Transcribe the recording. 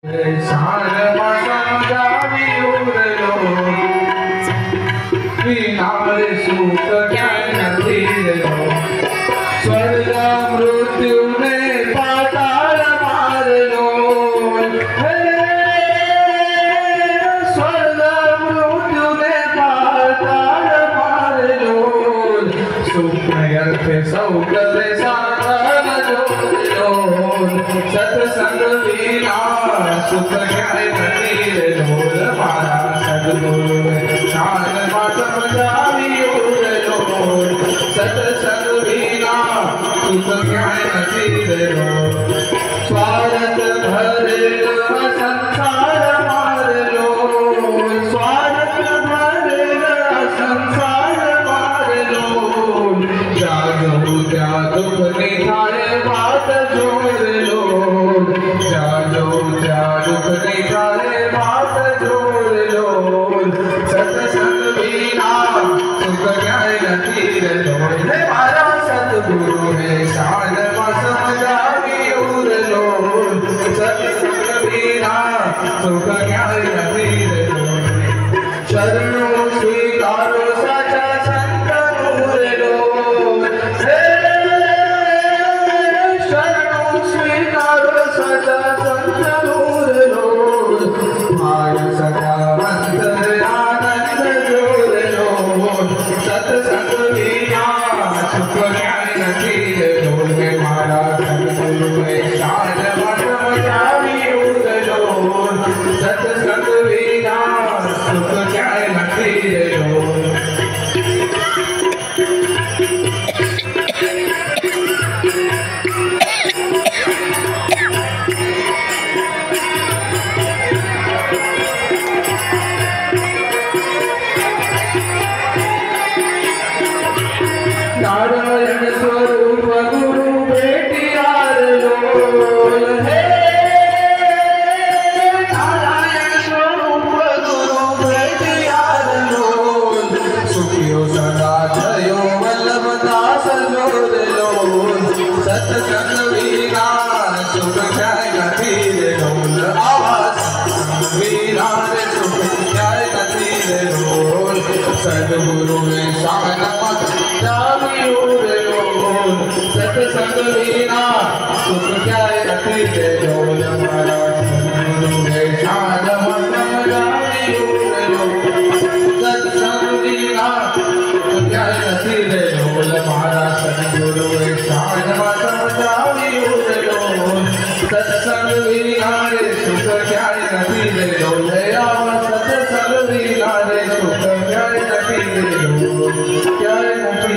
स्वर्ग मृत्यु ने पाताल मारलो, स्वर्ग मृत्यु ने पाताल मारलो, सुखमयर्थ सौकल साधन जोड़ो, सत्संग बिना सुख क्या नहीं लोल मारा सद्गुरु शान मात मजावी सत्संग बिना सुख क्या नहीं लो, स्वार्थ भरेगा संसार मार लो, स्वार्थ भरेगा संसार मार लो, जागो क्या दुख निठाए बात जोड़ लो, जागो क्या दुख निठाए बात जोड़ लो, सत्संग बिना सुख क्या नहीं लो। हमारा सद्गुरु है शान समझावी उर लो, सत्संग बिना सुख क्या नहीं लो, शरणों स्वीकारो सचा संत नूर लो, शरणों स्वीकारो सचा संत नूर लो, भाई सदा अंतर आनंद जोड़ लो, सत्संग बिना सुख क्या नहीं लो, हमारा सद्गुरु है शान मजावी उर लो, सत्संग बिना सुख क्या नहीं लो। नारायण स्वरूप गुरु बेटियार लोल है, नारायण स्वरूप गुरु बेटियार लोल, सुखियो सदा जयो वल्लभ दास लोल लोल, सत्संग बिना सुख क्या नहीं लोल, आवाज बिना सुख क्या नहीं लोल, सद्गुरु में शान जावी उर लो, सत्संग बिना सुख क्या नहीं लोल, हमारा सद्गुरु है शान समझावी उर लो, सत्संग बिना सुख क्या नहीं लोल, हमारा सद्गुरु है शान समझावी उर लो, सत्संग बिना सुख क्या नहीं लोल, सत्संग बिना सुख क्या नहीं लो, क्या नहीं